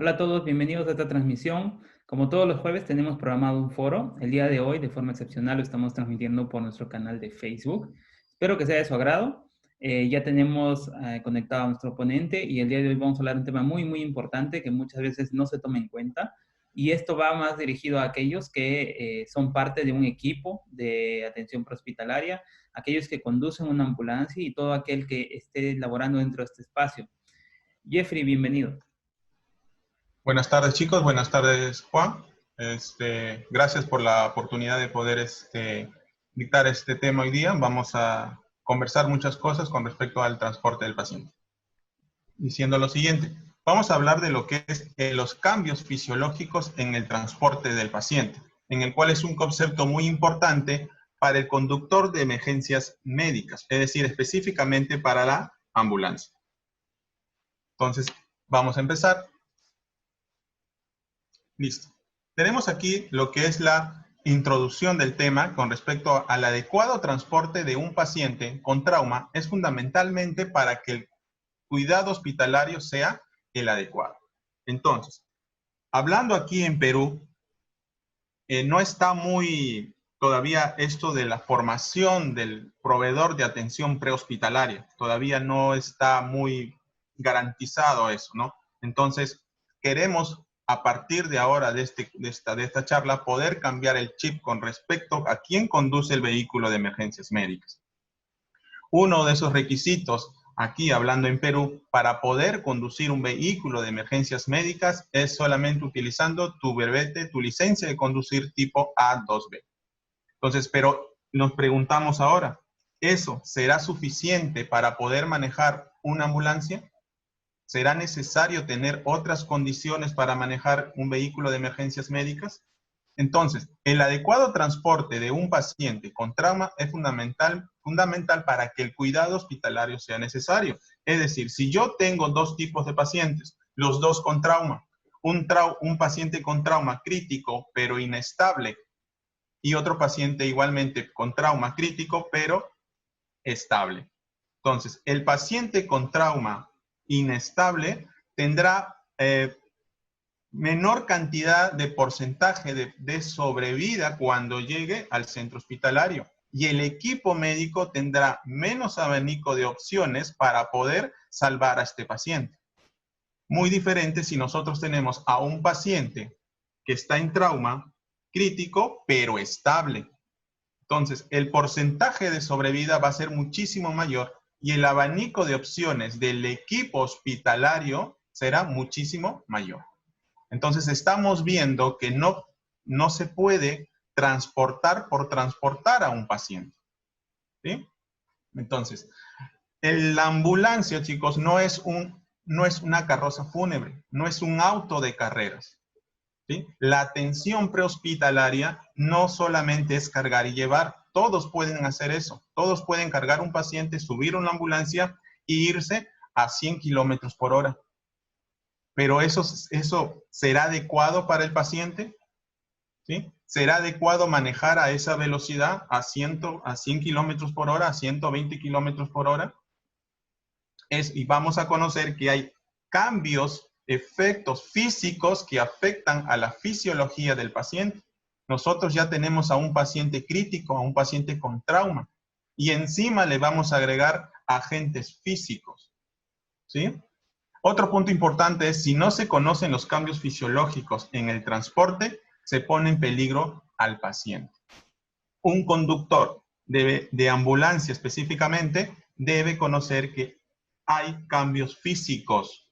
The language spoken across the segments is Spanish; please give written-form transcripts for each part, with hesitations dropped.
Hola a todos, bienvenidos a esta transmisión. Como todos los jueves tenemos programado un foro. El día de hoy, de forma excepcional, lo estamos transmitiendo por nuestro canal de Facebook. Espero que sea de su agrado. Ya tenemos conectado a nuestro ponente y el día de hoy vamos a hablar de un tema muy importante que muchas veces no se toma en cuenta. Y esto va más dirigido a aquellos que son parte de un equipo de atención prehospitalaria, aquellos que conducen una ambulancia y todo aquel que esté laborando dentro de este espacio. Jeffrey, bienvenido. Buenas tardes, chicos. Buenas tardes, Juan. Gracias por la oportunidad de poder dictar este tema hoy día. Vamos a conversar muchas cosas con respecto al transporte del paciente. Diciendo lo siguiente, vamos a hablar de lo que es los cambios fisiológicos en el transporte del paciente, en el cual es un concepto muy importante para el conductor de emergencias médicas, es decir, específicamente para la ambulancia. Entonces, vamos a empezar. Listo. Tenemos aquí lo que es la introducción del tema con respecto al adecuado transporte de un paciente con trauma. Es fundamentalmente para que el cuidado hospitalario sea el adecuado. Entonces, hablando aquí en Perú, no está muy todavía esto de la formación del proveedor de atención prehospitalaria. Todavía no está muy garantizado eso, ¿no? Entonces, queremos a partir de ahora, de esta charla, poder cambiar el chip con respecto a quién conduce el vehículo de emergencias médicas. Uno de esos requisitos, aquí hablando en Perú, para poder conducir un vehículo de emergencias médicas es solamente utilizando tu brevete, tu licencia de conducir tipo A2B. Entonces, pero nos preguntamos ahora, ¿eso será suficiente para poder manejar una ambulancia? ¿Será necesario tener otras condiciones para manejar un vehículo de emergencias médicas? Entonces, el adecuado transporte de un paciente con trauma es fundamental para que el cuidado hospitalario sea necesario. Es decir, si yo tengo dos tipos de pacientes, los dos con trauma, un paciente con trauma crítico pero inestable y otro paciente igualmente con trauma crítico pero estable. Entonces, el paciente con trauma inestable tendrá menor cantidad de porcentaje de sobrevida cuando llegue al centro hospitalario. Y el equipo médico tendrá menos abanico de opciones para poder salvar a este paciente. Muy diferente si nosotros tenemos a un paciente que está en trauma crítico, pero estable. Entonces, el porcentaje de sobrevida va a ser muchísimo mayor y el abanico de opciones del equipo hospitalario será muchísimo mayor. Entonces estamos viendo que no se puede transportar por transportar a un paciente, ¿sí? Entonces, la ambulancia, chicos, no es una carroza fúnebre, no es un auto de carreras, ¿sí? La atención prehospitalaria no solamente es cargar y llevar, todos pueden hacer eso, todos pueden cargar un paciente, subir una ambulancia e irse a 100 kilómetros por hora. Pero eso será adecuado para el paciente, ¿sí? ¿Será adecuado manejar a esa velocidad a 100 kilómetros por hora, a 120 kilómetros por hora? Y vamos a conocer que hay cambios, efectos físicos que afectan a la fisiología del paciente. Nosotros ya tenemos a un paciente crítico, a un paciente con trauma, y encima le vamos a agregar agentes físicos, ¿sí? Otro punto importante es, si no se conocen los cambios fisiológicos en el transporte, se pone en peligro al paciente. Un conductor de ambulancia específicamente debe conocer que hay cambios físicos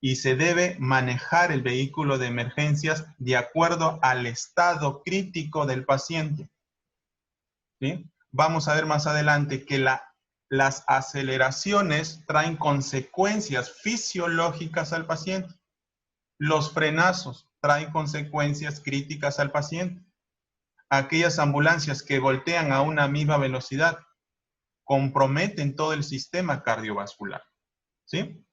y se debe manejar el vehículo de emergencias de acuerdo al estado crítico del paciente, ¿sí? Vamos a ver más adelante que las aceleraciones traen consecuencias fisiológicas al paciente. Los frenazos traen consecuencias críticas al paciente. Aquellas ambulancias que voltean a una misma velocidad comprometen todo el sistema cardiovascular, ¿sí?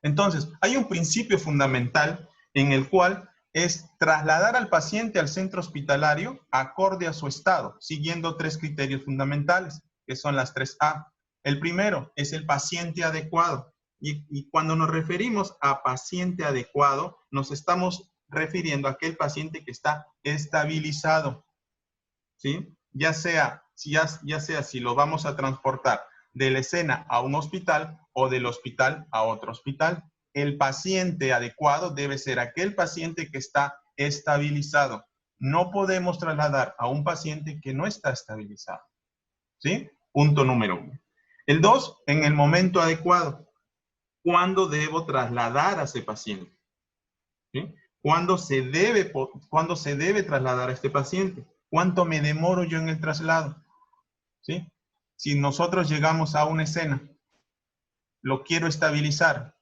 Entonces, hay un principio fundamental en el cual es trasladar al paciente al centro hospitalario acorde a su estado, siguiendo tres criterios fundamentales, que son las 3A. El primero es el paciente adecuado. Y cuando nos referimos a paciente adecuado, nos estamos refiriendo a aquel paciente que está estabilizado, ¿sí? Ya sea si lo vamos a transportar de la escena a un hospital o del hospital a otro hospital. El paciente adecuado debe ser aquel paciente que está estabilizado. No podemos trasladar a un paciente que no está estabilizado, ¿sí? Punto número 1. El 2, en el momento adecuado. ¿Cuándo debo trasladar a ese paciente? ¿Sí? ¿Cuándo se debe trasladar a este paciente? ¿Cuánto me demoro yo en el traslado? ¿Sí? Si nosotros llegamos a una escena, lo quiero estabilizar,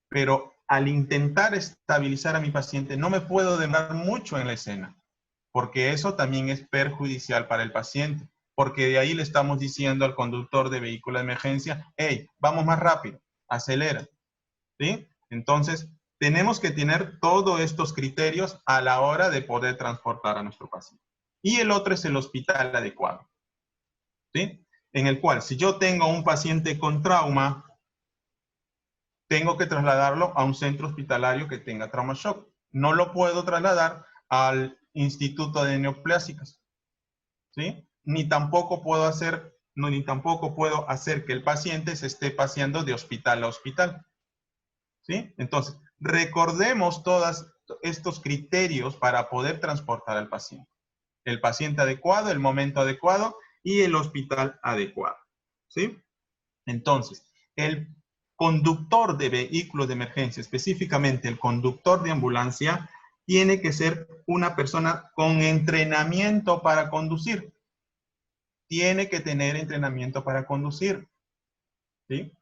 pero al intentar estabilizar a mi paciente no me puedo demorar mucho en la escena, porque eso también es perjudicial para el paciente, porque de ahí le estamos diciendo al conductor de vehículo de emergencia, hey, vamos más rápido, acelera, ¿sí? Entonces, tenemos que tener todos estos criterios a la hora de poder transportar a nuestro paciente. Y el otro es el hospital adecuado, ¿sí? En el cual, si yo tengo un paciente con trauma, tengo que trasladarlo a un centro hospitalario que tenga trauma shock. No lo puedo trasladar al Instituto de Neoplásicas, ¿sí? Ni tampoco puedo hacer que el paciente se esté paseando de hospital a hospital, ¿sí? Entonces, recordemos todos estos criterios para poder transportar al paciente. El paciente adecuado, el momento adecuado y el hospital adecuado, ¿sí? Entonces, el conductor de vehículos de emergencia, específicamente el conductor de ambulancia, tiene que ser una persona con entrenamiento para conducir. Tiene que tener entrenamiento para conducir, ¿sí?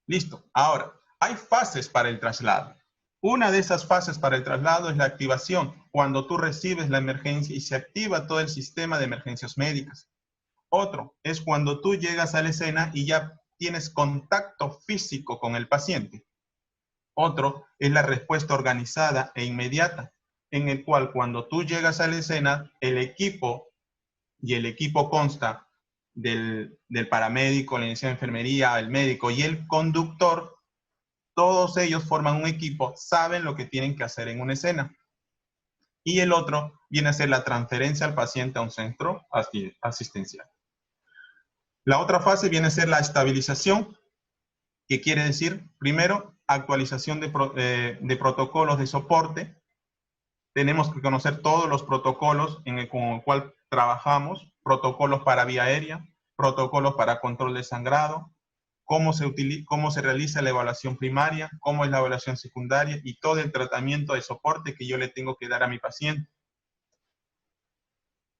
Listo. Ahora, hay fases para el traslado. Una de esas fases para el traslado es la activación, cuando tú recibes la emergencia y se activa todo el sistema de emergencias médicas. Otro es cuando tú llegas a la escena y ya tienes contacto físico con el paciente. Otro es la respuesta organizada e inmediata, en el cual cuando tú llegas a la escena, el equipo consta del paramédico, la unidad de enfermería, el médico y el conductor. Todos ellos forman un equipo, saben lo que tienen que hacer en una escena. Y el otro viene a ser la transferencia al paciente a un centro asistencial. La otra fase viene a ser la estabilización, que quiere decir, primero, actualización de protocolos de soporte. Tenemos que conocer todos los protocolos con el cual trabajamos, protocolos para vía aérea, protocolos para control de sangrado, cómo se realiza la evaluación primaria, cómo es la evaluación secundaria y todo el tratamiento de soporte que yo le tengo que dar a mi paciente.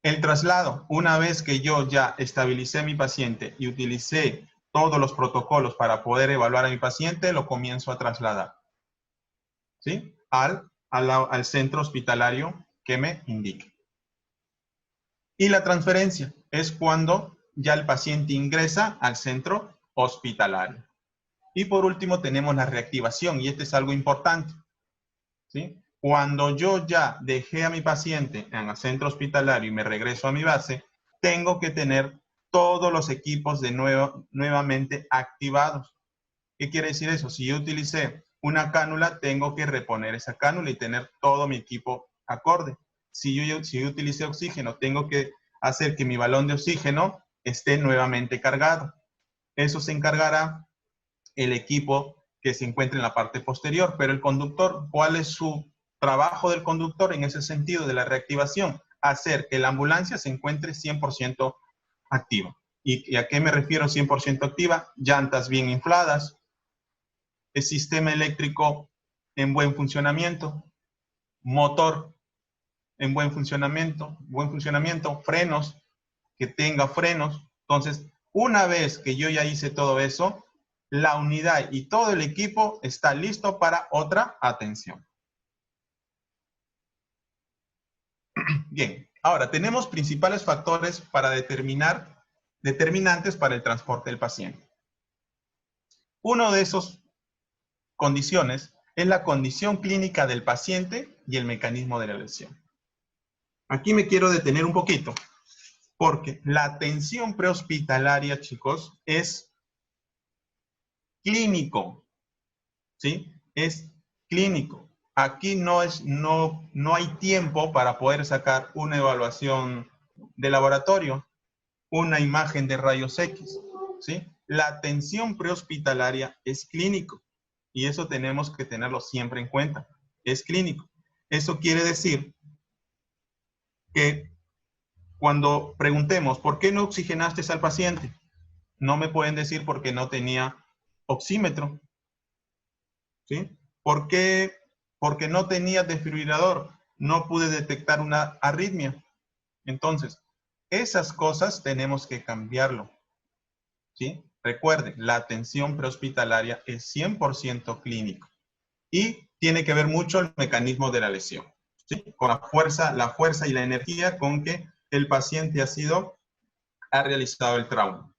El traslado, una vez que yo ya estabilicé a mi paciente y utilicé todos los protocolos para poder evaluar a mi paciente, lo comienzo a trasladar, ¿sí? Al centro hospitalario que me indique. Y la transferencia es cuando ya el paciente ingresa al centro hospitalario. Y por último tenemos la reactivación, y este es algo importante, ¿sí? Cuando yo ya dejé a mi paciente en el centro hospitalario y me regreso a mi base, tengo que tener todos los equipos nuevamente activados. ¿Qué quiere decir eso? Si yo utilicé una cánula, tengo que reponer esa cánula y tener todo mi equipo acorde. Si yo utilicé oxígeno, tengo que hacer que mi balón de oxígeno esté nuevamente cargado. Eso se encargará el equipo que se encuentra en la parte posterior, pero el conductor, ¿cuál es su trabajo del conductor en ese sentido de la reactivación? Hacer que la ambulancia se encuentre 100% activa. ¿Y a qué me refiero 100% activa? Llantas bien infladas, el sistema eléctrico en buen funcionamiento, motor en buen funcionamiento, frenos, que tenga frenos. Entonces, una vez que yo ya hice todo eso, la unidad y todo el equipo está listo para otra atención. Bien, ahora tenemos principales factores para determinantes para el transporte del paciente. Uno de esos condiciones es la condición clínica del paciente y el mecanismo de la lesión. Aquí me quiero detener un poquito, porque la atención prehospitalaria, chicos, clínico, ¿sí? Es clínico. Aquí no hay tiempo para poder sacar una evaluación de laboratorio, una imagen de rayos X, ¿sí? La atención prehospitalaria es clínico y eso tenemos que tenerlo siempre en cuenta. Es clínico. Eso quiere decir que cuando preguntemos, ¿por qué no oxigenaste al paciente? No me pueden decir porque no tenía oxímetro, ¿sí? ¿Por qué? Porque no tenía desfibrilador, no pude detectar una arritmia. Entonces, esas cosas tenemos que cambiarlo, ¿sí? Recuerden, la atención prehospitalaria es 100% clínico y tiene que ver mucho el mecanismo de la lesión, ¿sí? Con la fuerza y la energía con que el paciente ha realizado el trauma.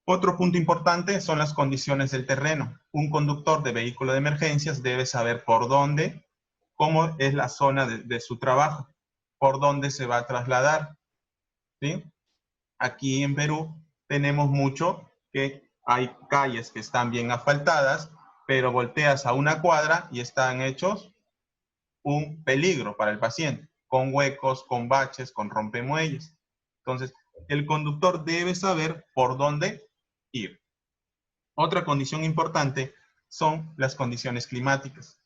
Otro punto importante son las condiciones del terreno. Un conductor de vehículo de emergencias debe saber por dónde, cómo es la zona de su trabajo, por dónde se va a trasladar, ¿sí? Aquí en Perú tenemos mucho que hay calles que están bien asfaltadas, pero volteas a una cuadra y están hechos un peligro para el paciente, con huecos, con baches, con rompemuelles. Entonces, el conductor debe saber por dónde ir. Otra condición importante son las condiciones climáticas,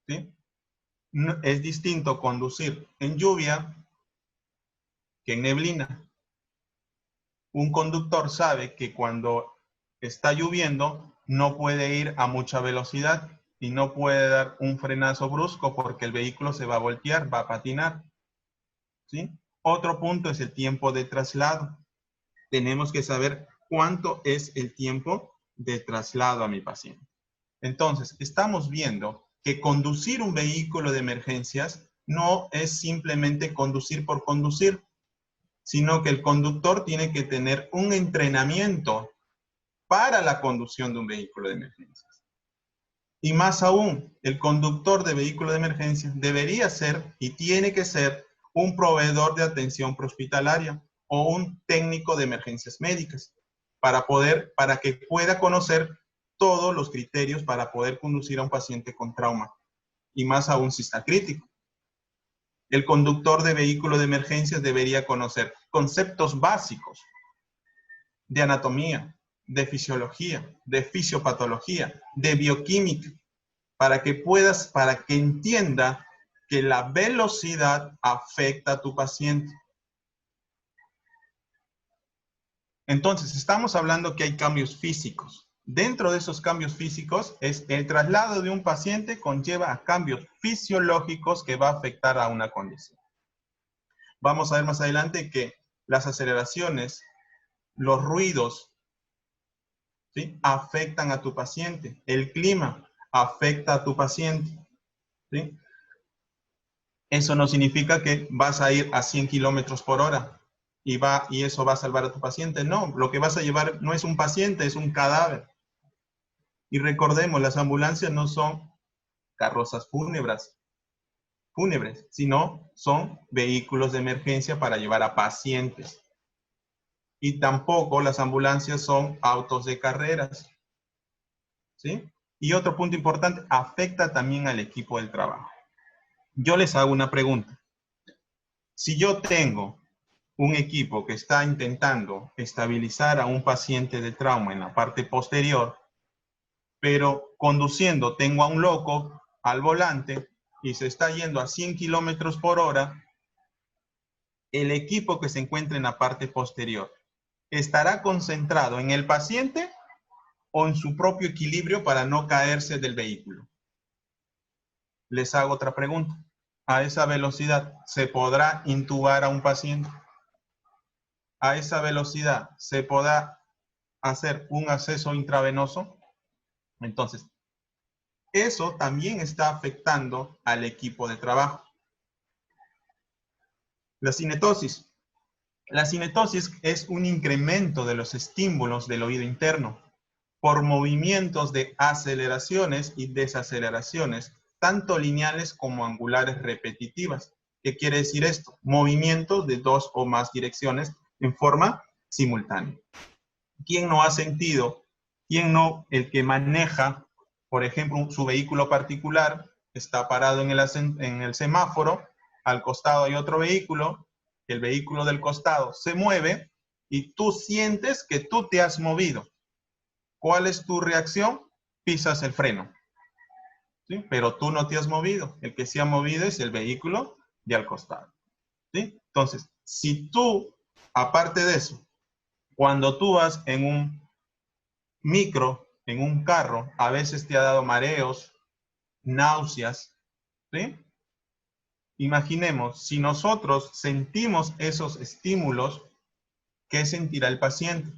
¿sí? Es distinto conducir en lluvia que en neblina. Un conductor sabe que cuando está lloviendo no puede ir a mucha velocidad y no puede dar un frenazo brusco porque el vehículo se va a voltear, va a patinar, ¿sí? Otro punto es el tiempo de traslado. Tenemos que saber cuánto es el tiempo de traslado a mi paciente. Entonces, estamos viendo que conducir un vehículo de emergencias no es simplemente conducir por conducir, sino que el conductor tiene que tener un entrenamiento para la conducción de un vehículo de emergencias. Y más aún, el conductor de vehículo de emergencias debería ser y tiene que ser un proveedor de atención prehospitalaria o un técnico de emergencias médicas para que pueda conocer todos los criterios para poder conducir a un paciente con trauma y más aún si está crítico. El conductor de vehículo de emergencias debería conocer conceptos básicos de anatomía, de fisiología, de fisiopatología, de bioquímica, para que entienda que la velocidad afecta a tu paciente. Entonces, estamos hablando que hay cambios físicos. Dentro de esos cambios físicos, el traslado de un paciente conlleva a cambios fisiológicos que va a afectar a una condición. Vamos a ver más adelante que las aceleraciones, los ruidos, ¿sí?, afectan a tu paciente. El clima afecta a tu paciente, ¿sí? Eso no significa que vas a ir a 100 kilómetros por hora y eso va a salvar a tu paciente. No, lo que vas a llevar no es un paciente, es un cadáver. Y recordemos, las ambulancias no son carrozas fúnebres, sino son vehículos de emergencia para llevar a pacientes. Y tampoco las ambulancias son autos de carreras, ¿sí? Y otro punto importante, afecta también al equipo del trabajo. Yo les hago una pregunta. Si yo tengo un equipo que está intentando estabilizar a un paciente de trauma en la parte posterior, pero conduciendo tengo a un loco al volante y se está yendo a 100 kilómetros por hora, el equipo que se encuentra en la parte posterior, ¿estará concentrado en el paciente o en su propio equilibrio para no caerse del vehículo? Les hago otra pregunta. ¿A esa velocidad se podrá intubar a un paciente? ¿A esa velocidad se podrá hacer un acceso intravenoso? Entonces, eso también está afectando al equipo de trabajo. La cinetosis. La cinetosis es un incremento de los estímulos del oído interno por movimientos de aceleraciones y desaceleraciones, tanto lineales como angulares repetitivas. ¿Qué quiere decir esto? Movimientos de 2 o más direcciones en forma simultánea. ¿Quién no ha sentido ¿Quién no? El que maneja, por ejemplo, su vehículo particular, está parado en el semáforo, al costado hay otro vehículo, el vehículo del costado se mueve y tú sientes que tú te has movido. ¿Cuál es tu reacción? Pisas el freno. ¿Sí? Pero tú no te has movido. El que se ha movido es el vehículo de al costado. ¿Sí? Entonces, si tú, aparte de eso, cuando tú vas en un micro, en un carro, a veces te ha dado mareos, náuseas, ¿sí? Imaginemos, si nosotros sentimos esos estímulos, ¿qué sentirá el paciente?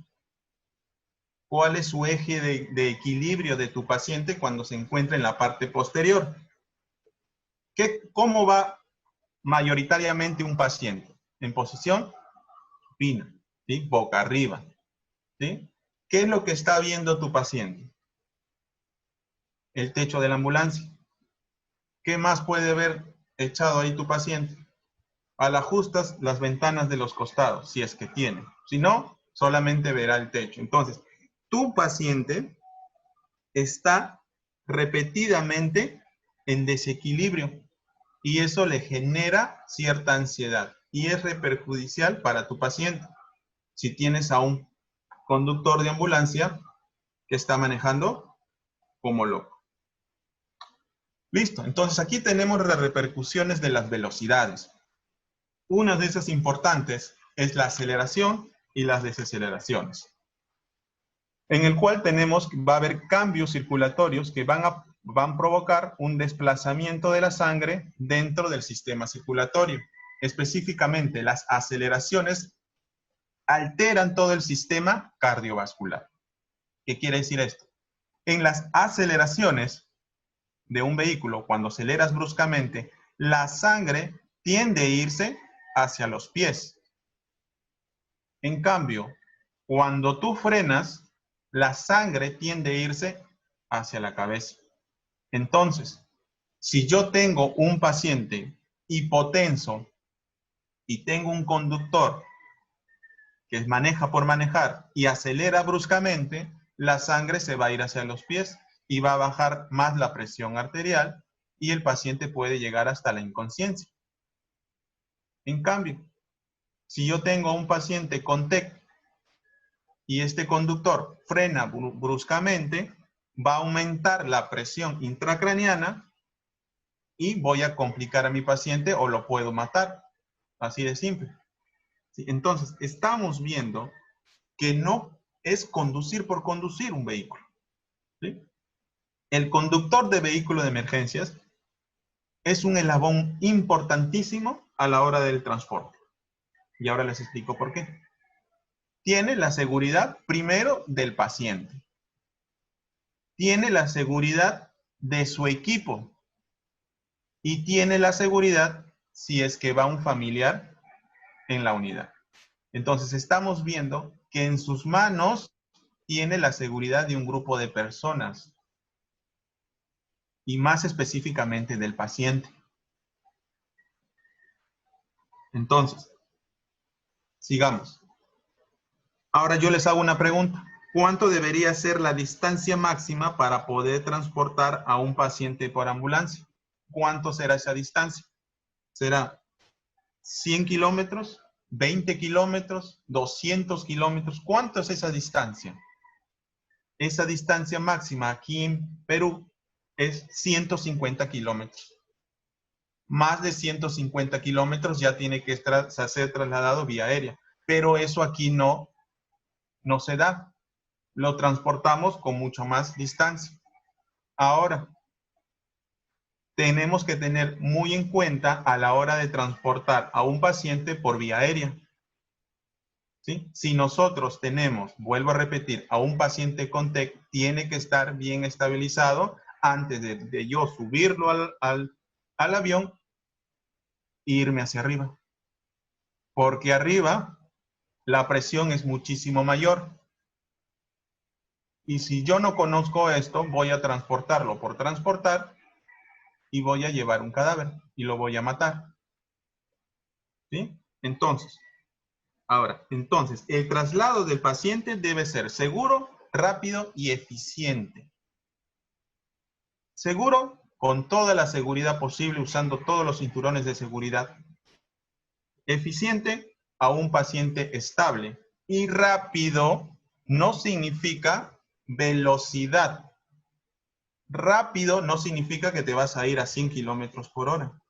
¿Cuál es su eje de equilibrio de tu paciente cuando se encuentra en la parte posterior? ¿Cómo va mayoritariamente un paciente? En posición supina, ¿sí? Boca arriba, ¿sí? ¿Qué es lo que está viendo tu paciente? El techo de la ambulancia. ¿Qué más puede ver echado ahí tu paciente? Al ajustas las ventanas de los costados, si es que tiene. Si no, solamente verá el techo. Entonces, tu paciente está repetidamente en desequilibrio y eso le genera cierta ansiedad y es reperjudicial para tu paciente. Si tienes a un conductor de ambulancia que está manejando como loco. Listo, entonces aquí tenemos las repercusiones de las velocidades. Una de esas importantes es la aceleración y las desaceleraciones, en el cual va a haber cambios circulatorios que van a provocar un desplazamiento de la sangre dentro del sistema circulatorio. Específicamente, las aceleraciones alteran todo el sistema cardiovascular. ¿Qué quiere decir esto? En las aceleraciones de un vehículo, cuando aceleras bruscamente, la sangre tiende a irse hacia los pies. En cambio, cuando tú frenas, la sangre tiende a irse hacia la cabeza. Entonces, si yo tengo un paciente hipotenso y tengo un conductor que maneja por manejar y acelera bruscamente, la sangre se va a ir hacia los pies y va a bajar más la presión arterial y el paciente puede llegar hasta la inconsciencia. En cambio, si yo tengo un paciente con TEC y este conductor frena bruscamente, va a aumentar la presión intracraneana y voy a complicar a mi paciente o lo puedo matar. Así de simple. ¿Sí? Entonces, estamos viendo que no es conducir por conducir un vehículo. ¿Sí? El conductor de vehículo de emergencias es un eslabón importantísimo a la hora del transporte. Y ahora les explico por qué. Tiene la seguridad primero del paciente. Tiene la seguridad de su equipo. Y tiene la seguridad si es que va un familiar en la unidad. Entonces estamos viendo que en sus manos tiene la seguridad de un grupo de personas y más específicamente del paciente. Entonces, sigamos. Ahora yo les hago una pregunta. ¿Cuánto debería ser la distancia máxima para poder transportar a un paciente por ambulancia? ¿Cuánto será esa distancia? ¿Será 100 kilómetros? ¿20 kilómetros? ¿200 kilómetros? ¿Cuánto es esa distancia? Esa distancia máxima aquí en Perú es 150 kilómetros. Más de 150 kilómetros ya tiene que ser trasladado vía aérea. Pero eso aquí no se da. Lo transportamos con mucho más distancia. Ahora, tenemos que tener muy en cuenta a la hora de transportar a un paciente por vía aérea. ¿Sí? Si nosotros tenemos, vuelvo a repetir, a un paciente con TEC, tiene que estar bien estabilizado antes de yo subirlo al avión e irme hacia arriba. Porque arriba la presión es muchísimo mayor. Y si yo no conozco esto, voy a transportarlo por transportar y voy a llevar un cadáver y lo voy a matar. ¿Sí? Entonces, el traslado del paciente debe ser seguro, rápido y eficiente. Seguro, con toda la seguridad posible, usando todos los cinturones de seguridad. Eficiente a un paciente estable. Y rápido no significa velocidad. Rápido no significa que te vas a ir a 100 kilómetros por hora.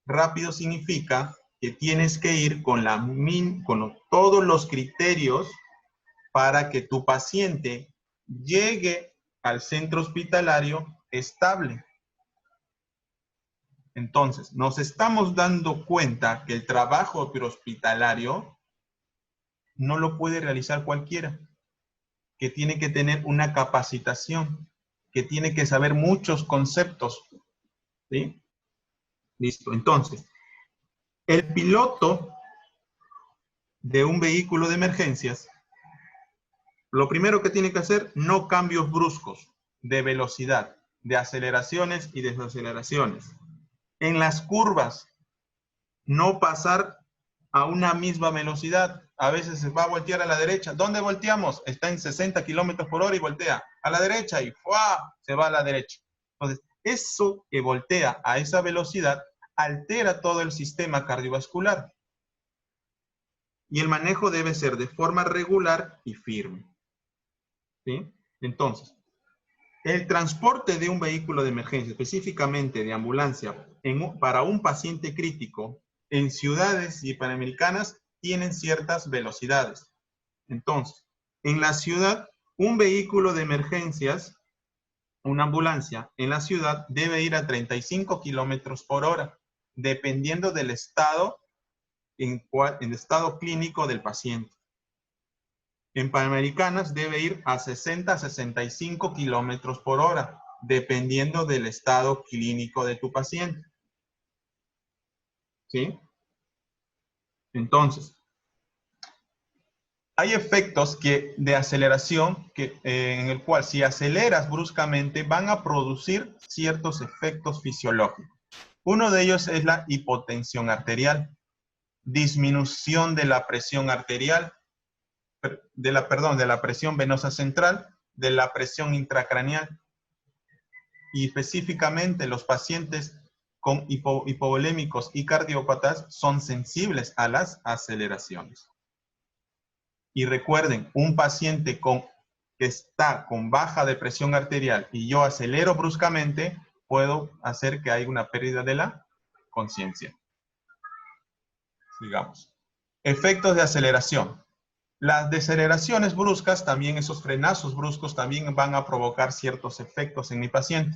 Rápido significa que tienes que ir con todos los criterios para que tu paciente llegue al centro hospitalario estable. Entonces, nos estamos dando cuenta que el trabajo prehospitalario no lo puede realizar cualquiera, que tiene que tener una capacitación, que tiene que saber muchos conceptos. ¿Sí? Listo. Entonces, el piloto de un vehículo de emergencias, lo primero que tiene que hacer, no cambios bruscos de velocidad, de aceleraciones y desaceleraciones. En las curvas, no pasar a una misma velocidad. A veces se va a voltear a la derecha. ¿Dónde volteamos? Está en 60 kilómetros por hora y voltea a la derecha y ¡fua! Se va a la derecha. Entonces, eso que voltea a esa velocidad altera todo el sistema cardiovascular. Y el manejo debe ser de forma regular y firme. ¿Sí? Entonces, el transporte de un vehículo de emergencia, específicamente de ambulancia, para un paciente crítico, en ciudades y panamericanas, tienen ciertas velocidades. Entonces, en la ciudad, un vehículo de emergencias, una ambulancia, en la ciudad debe ir a 35 kilómetros por hora, dependiendo del estado, en estado clínico del paciente. En Panamericanas debe ir a 60 a 65 kilómetros por hora, dependiendo del estado clínico de tu paciente. ¿Sí? Entonces, hay efectos de aceleración en el cual si aceleras bruscamente van a producir ciertos efectos fisiológicos. Uno de ellos es la hipotensión arterial, disminución de la presión arterial, de la presión venosa central, de la presión intracraneal. Y específicamente los pacientes con hipovolémicos y cardiópatas son sensibles a las aceleraciones. Y recuerden, un paciente que está con baja de presión arterial y yo acelero bruscamente, puedo hacer que haya una pérdida de la conciencia. Sigamos. Efectos de aceleración. Las deceleraciones bruscas, también esos frenazos bruscos, también van a provocar ciertos efectos en mi paciente,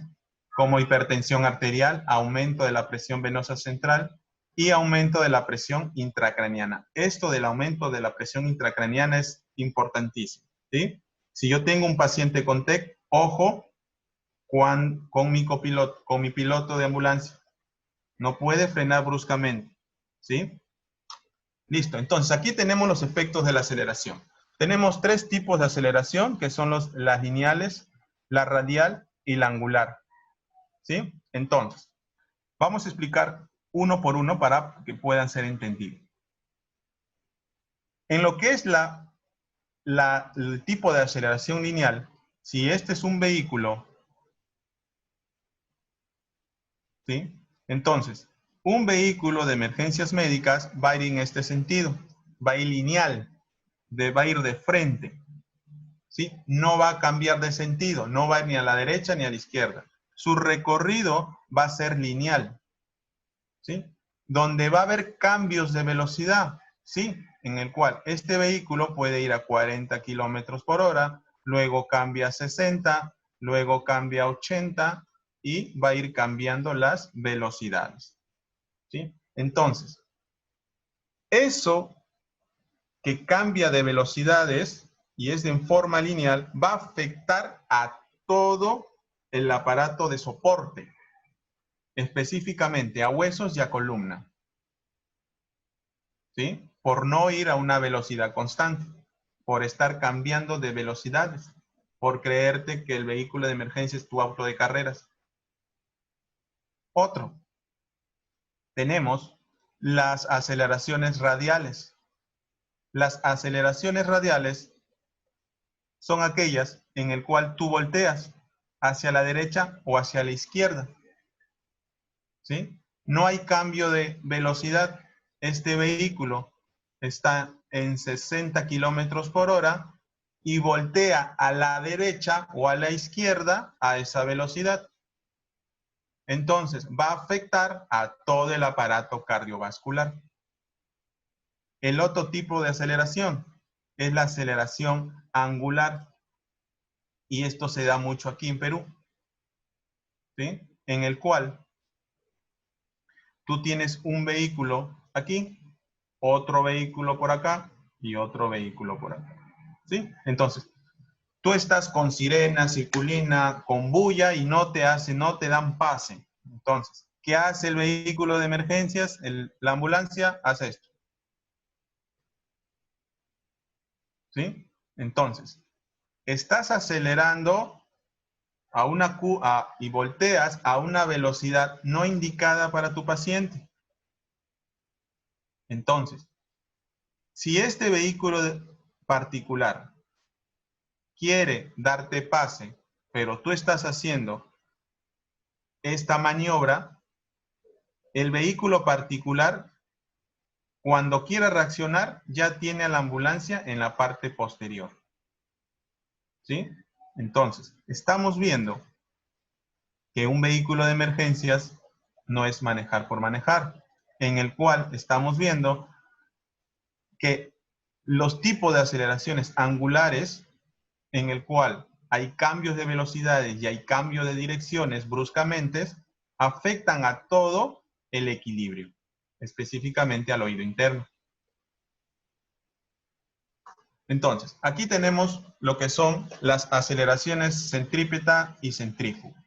como hipertensión arterial, aumento de la presión venosa central y aumento de la presión intracraniana. Esto del aumento de la presión intracraniana es importantísimo, ¿sí? Si yo tengo un paciente con TEC, ojo con mi piloto de ambulancia. No puede frenar bruscamente, ¿sí? Listo, entonces aquí tenemos los efectos de la aceleración. Tenemos tres tipos de aceleración, que son las lineales, la radial y la angular. ¿Sí? Entonces, vamos a explicar uno por uno para que puedan ser entendidos. En lo que es el tipo de aceleración lineal, si este es un vehículo, ¿sí? Entonces, un vehículo de emergencias médicas va a ir en este sentido, va a ir lineal, va a ir de frente, ¿sí? No va a cambiar de sentido, no va a ir ni a la derecha ni a la izquierda. Su recorrido va a ser lineal, ¿sí? Donde va a haber cambios de velocidad, ¿sí? En el cual este vehículo puede ir a 40 kilómetros por hora, luego cambia a 60, luego cambia a 80 y va a ir cambiando las velocidades, ¿sí? Entonces, eso que cambia de velocidades y es en forma lineal, va a afectar a todo el aparato de soporte, específicamente a huesos y a columna, ¿sí? Por no ir a una velocidad constante, por estar cambiando de velocidades, por creerte que el vehículo de emergencia es tu auto de carreras. Otro, tenemos las aceleraciones radiales. Las aceleraciones radiales son aquellas en el cual tú volteas hacia la derecha o hacia la izquierda. ¿Sí? No hay cambio de velocidad. Este vehículo está en 60 kilómetros por hora y voltea a la derecha o a la izquierda a esa velocidad. Entonces, va a afectar a todo el aparato cardiovascular. El otro tipo de aceleración es la aceleración angular. Y esto se da mucho aquí en Perú, ¿sí? En el cual tú tienes un vehículo aquí, otro vehículo por acá y otro vehículo por acá, ¿sí? Entonces, tú estás con sirena, circulina, con bulla y no te dan pase. Entonces, ¿qué hace el vehículo de emergencias? La ambulancia hace esto, ¿sí? Entonces, estás acelerando y volteas a una velocidad no indicada para tu paciente. Entonces, si este vehículo particular quiere darte pase, pero tú estás haciendo esta maniobra, el vehículo particular, cuando quiera reaccionar, ya tiene a la ambulancia en la parte posterior. ¿Sí? Entonces, estamos viendo que un vehículo de emergencias no es manejar por manejar, en el cual estamos viendo que los tipos de aceleraciones angulares, en el cual hay cambios de velocidades y hay cambios de direcciones bruscamente, afectan a todo el equilibrio, específicamente al oído interno. Entonces, aquí tenemos lo que son las aceleraciones centrípeta y centrífuga,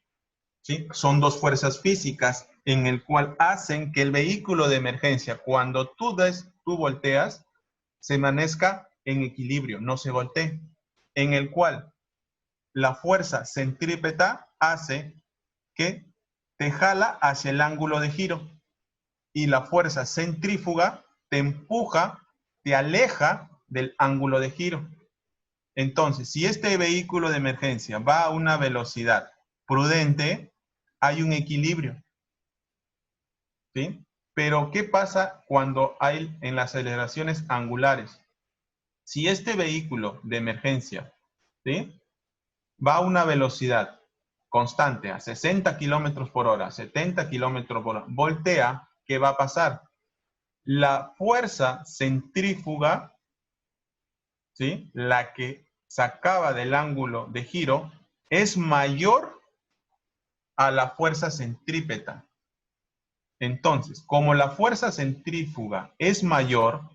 ¿sí? Son dos fuerzas físicas en el cual hacen que el vehículo de emergencia, cuando tú volteas, se manezca en equilibrio, no se voltee, en el cual la fuerza centrípeta hace que te jala hacia el ángulo de giro y la fuerza centrífuga te empuja, te aleja del ángulo de giro. Entonces, si este vehículo de emergencia va a una velocidad prudente, hay un equilibrio, ¿sí? Pero, ¿qué pasa cuando hay en las aceleraciones angulares? Si este vehículo de emergencia, ¿sí?, va a una velocidad constante, a 60 kilómetros por hora, 70 kilómetros por hora, voltea, ¿qué va a pasar? La fuerza centrífuga, ¿sí?, la que sacaba del ángulo de giro, es mayor a la fuerza centrípeta. Entonces, como la fuerza centrífuga es mayor,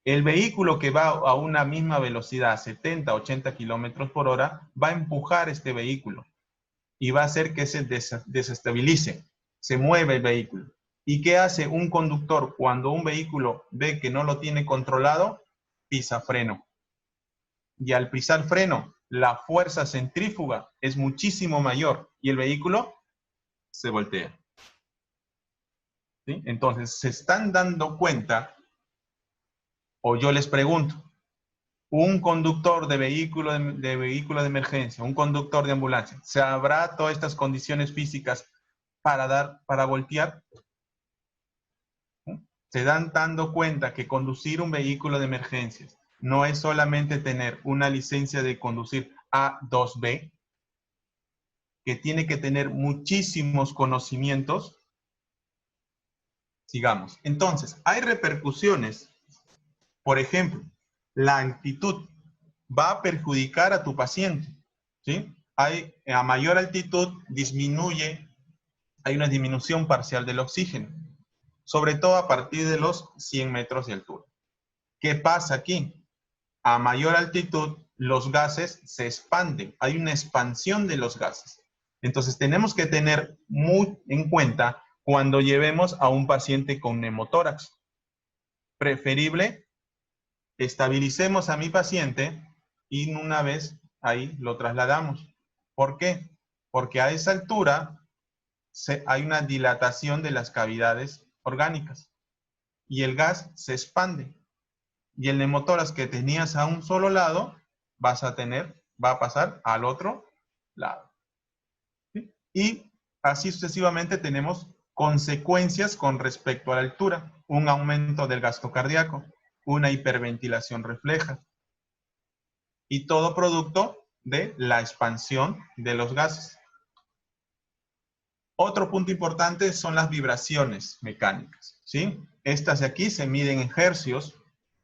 el vehículo que va a una misma velocidad, 70, 80 kilómetros por hora, va a empujar este vehículo y va a hacer que se desestabilice, se mueve el vehículo. ¿Y qué hace un conductor cuando un vehículo ve que no lo tiene controlado? Pisa freno. Y al pisar freno, la fuerza centrífuga es muchísimo mayor y el vehículo se voltea. ¿Sí? Entonces, se están dando cuenta, o yo les pregunto, un conductor de vehículo de emergencia, un conductor de ambulancia, ¿sabrá todas estas condiciones físicas para voltear? Se dan dando cuenta que conducir un vehículo de emergencias no es solamente tener una licencia de conducir A2B, que tiene que tener muchísimos conocimientos. Sigamos. Entonces, hay repercusiones. Por ejemplo, la altitud va a perjudicar a tu paciente, ¿sí? A mayor altitud hay una disminución parcial del oxígeno, sobre todo a partir de los 100 metros de altura. ¿Qué pasa aquí? A mayor altitud, los gases se expanden, hay una expansión de los gases. Entonces, tenemos que tener muy en cuenta cuando llevemos a un paciente con neumotórax. Preferible, estabilicemos a mi paciente y una vez ahí lo trasladamos. ¿Por qué? Porque a esa altura hay una dilatación de las cavidades orgánicas y el gas se expande. Y el neumotórax que tenías a un solo lado va a pasar al otro lado. ¿Sí? Y así sucesivamente tenemos consecuencias con respecto a la altura. Un aumento del gasto cardíaco, una hiperventilación refleja. Y todo producto de la expansión de los gases. Otro punto importante son las vibraciones mecánicas, ¿sí? Estas de aquí se miden en hercios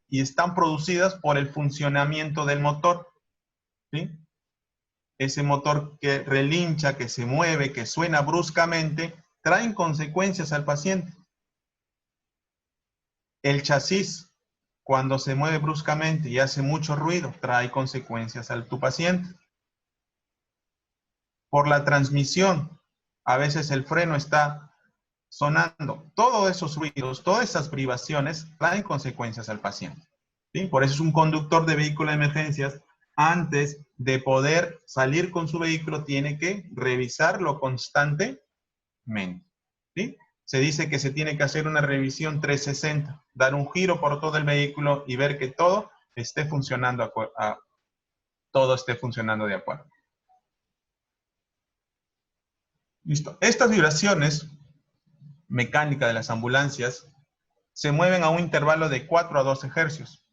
y están producidas por el funcionamiento del motor, ¿sí? Ese motor que relincha, que se mueve, que suena bruscamente, traen consecuencias al paciente. El chasis, cuando se mueve bruscamente y hace mucho ruido, trae consecuencias a tu paciente. Por la transmisión, a veces el freno está sonando. Todos esos ruidos, todas esas privaciones traen consecuencias al paciente, ¿sí? Por eso es un conductor de vehículo de emergencias, antes de poder salir con su vehículo, tiene que revisarlo constantemente, ¿sí? Se dice que se tiene que hacer una revisión 360, dar un giro por todo el vehículo y ver que todo esté funcionando, todo esté funcionando de acuerdo. Listo. Estas vibraciones mecánicas de las ambulancias se mueven a un intervalo de 4 a 12 hercios.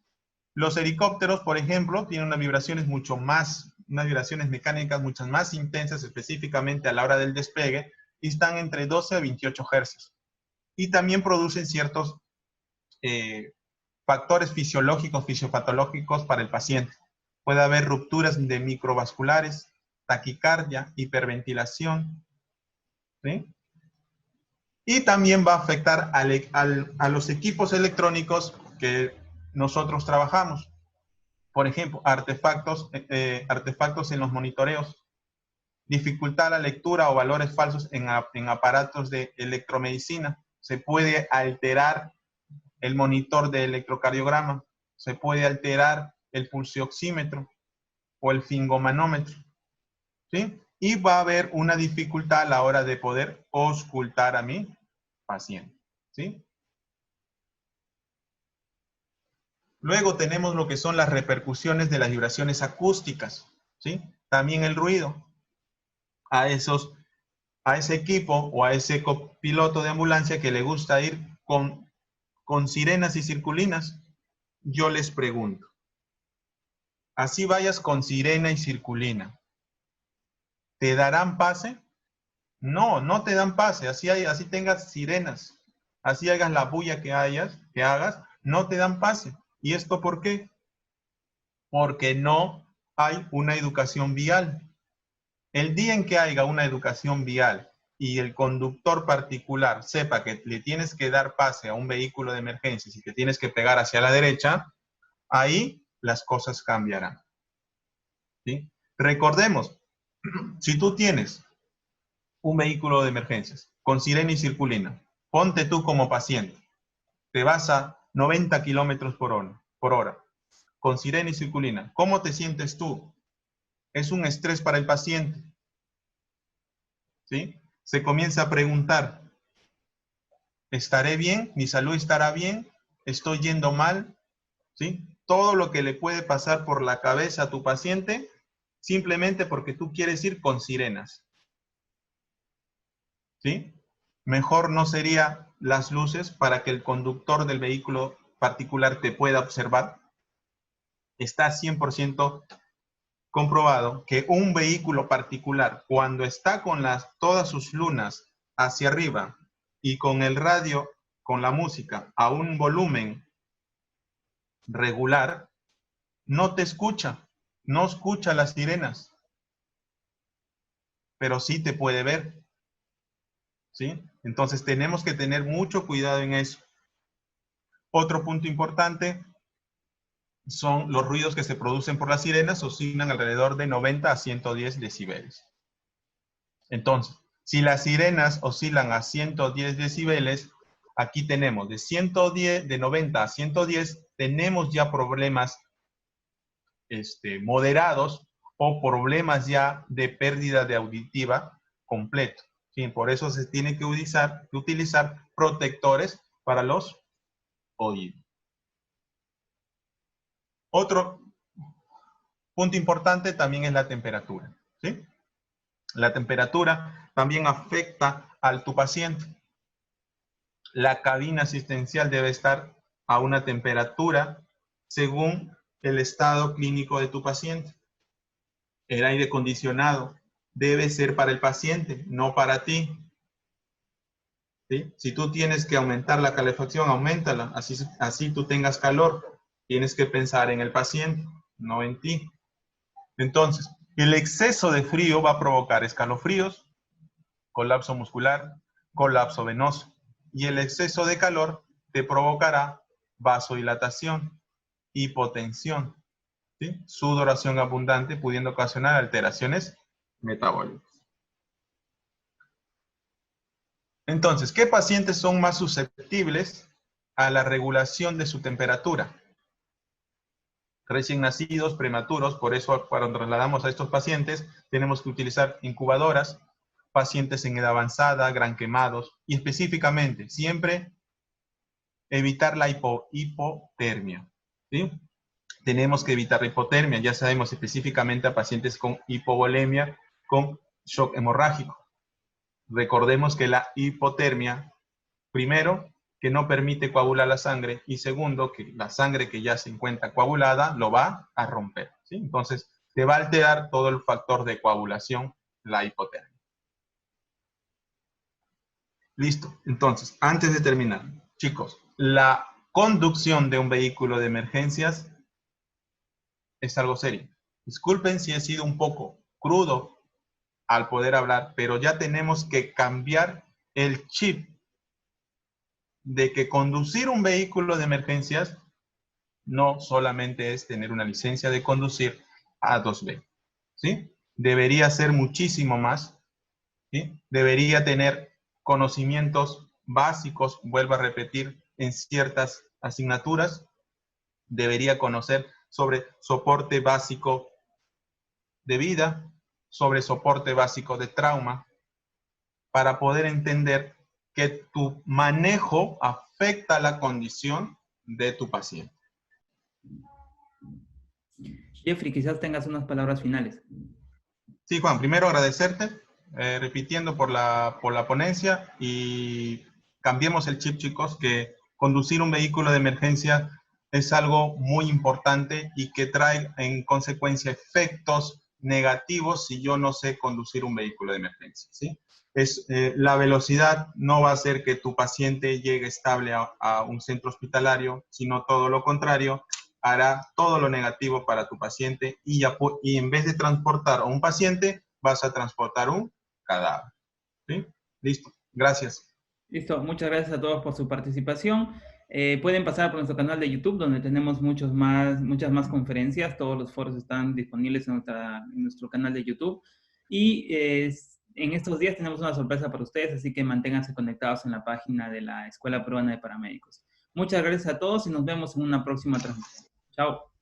Los helicópteros, por ejemplo, tienen unas vibraciones mecánicas mucho más intensas, específicamente a la hora del despegue, y están entre 12 a 28 hercios. Y también producen ciertos factores fisiológicos, fisiopatológicos para el paciente. Puede haber rupturas de microvasculares, taquicardia, hiperventilación, ¿sí? Y también va a afectar a los equipos electrónicos que nosotros trabajamos. Por ejemplo, artefactos en los monitoreos, dificultar la lectura o valores falsos en aparatos de electromedicina. Se puede alterar el monitor de electrocardiograma, se puede alterar el pulsioxímetro o el fingomanómetro, ¿sí? Y va a haber una dificultad a la hora de poder auscultar a mi paciente, ¿sí? Luego tenemos lo que son las repercusiones de las vibraciones acústicas, ¿sí? También el ruido. A ese equipo o a ese copiloto de ambulancia que le gusta ir con sirenas y circulinas, yo les pregunto, así vayas con sirena y circulina, ¿te darán pase? No, no te dan pase, así tengas sirenas, así hagas la bulla que hagas, no te dan pase. ¿Y esto por qué? Porque no hay una educación vial. El día en que haya una educación vial y el conductor particular sepa que le tienes que dar pase a un vehículo de emergencias y que tienes que pegar hacia la derecha, ahí las cosas cambiarán, ¿sí? Recordemos, si tú tienes un vehículo de emergencias con sirena y circulina, ponte tú como paciente, te vas a 90 kilómetros por hora, con sirena y circulina, ¿cómo te sientes tú? Es un estrés para el paciente, ¿sí? Se comienza a preguntar, ¿estaré bien? ¿Mi salud estará bien? ¿Estoy yendo mal? ¿Sí? Todo lo que le puede pasar por la cabeza a tu paciente simplemente porque tú quieres ir con sirenas, ¿sí? Mejor no sería las luces para que el conductor del vehículo particular te pueda observar. Está 100% comprobado que un vehículo particular, cuando está con todas sus lunas hacia arriba y con el radio, con la música a un volumen regular, no te escucha, no escucha las sirenas, pero sí te puede ver, ¿sí? Entonces tenemos que tener mucho cuidado en eso. Otro punto importante son los ruidos que se producen por las sirenas, oscilan alrededor de 90 a 110 decibeles. Entonces, si las sirenas oscilan a 110 decibeles, aquí tenemos de 90 a 110, tenemos ya problemas moderados o problemas ya de pérdida de auditiva completo, ¿sí? Por eso se tiene que utilizar protectores para los oídos. Punto importante también es la temperatura, ¿sí? La temperatura también afecta a tu paciente. La cabina asistencial debe estar a una temperatura según el estado clínico de tu paciente. El aire acondicionado debe ser para el paciente, no para ti. ¿Sí? Si tú tienes que aumentar la calefacción, auméntala. Así tú tengas calor. Tienes que pensar en el paciente, no en ti. Entonces, el exceso de frío va a provocar escalofríos, colapso muscular, colapso venoso. Y el exceso de calor te provocará vasodilatación, hipotensión, ¿sí? Sudoración abundante, pudiendo ocasionar alteraciones metabólicas. Entonces, ¿qué pacientes son más susceptibles a la regulación de su temperatura? Recién nacidos, prematuros, por eso cuando trasladamos a estos pacientes tenemos que utilizar incubadoras, pacientes en edad avanzada, gran quemados, y específicamente siempre evitar la hipotermia, ¿sí? Tenemos que evitar la hipotermia, ya sabemos específicamente a pacientes con hipovolemia, con shock hemorrágico. Recordemos que la hipotermia, primero, que no permite coagular la sangre, y segundo, que la sangre que ya se encuentra coagulada lo va a romper, ¿sí? Entonces, te va a alterar todo el factor de coagulación, la hipotermia. Listo. Entonces, antes de terminar, chicos, la conducción de un vehículo de emergencias es algo serio. Disculpen si he sido un poco crudo al poder hablar, pero ya tenemos que cambiar el chip de que conducir un vehículo de emergencias no solamente es tener una licencia de conducir A2B, ¿sí? Debería ser muchísimo más, ¿sí? Debería tener conocimientos básicos, vuelvo a repetir, en ciertas asignaturas. Debería conocer sobre soporte básico de vida, sobre soporte básico de trauma, para poder entender que tu manejo afecta la condición de tu paciente. Jeffrey, quizás tengas unas palabras finales. Sí, Juan, primero agradecerte, repitiendo por la ponencia, y cambiemos el chip, chicos, que conducir un vehículo de emergencia es algo muy importante y que trae en consecuencia efectos negativos si yo no sé conducir un vehículo de emergencia, ¿sí? La velocidad no va a hacer que tu paciente llegue estable a un centro hospitalario, sino todo lo contrario, hará todo lo negativo para tu paciente, y en vez de transportar a un paciente, vas a transportar un cadáver. ¿Sí? Listo. Gracias. Listo, muchas gracias a todos por su participación. Pueden pasar por nuestro canal de YouTube, donde tenemos muchas más conferencias. Todos los foros están disponibles en nuestro canal de YouTube. Y en estos días tenemos una sorpresa para ustedes, así que manténganse conectados en la página de la Escuela Peruana de Paramédicos. Muchas gracias a todos y nos vemos en una próxima transmisión. Chao.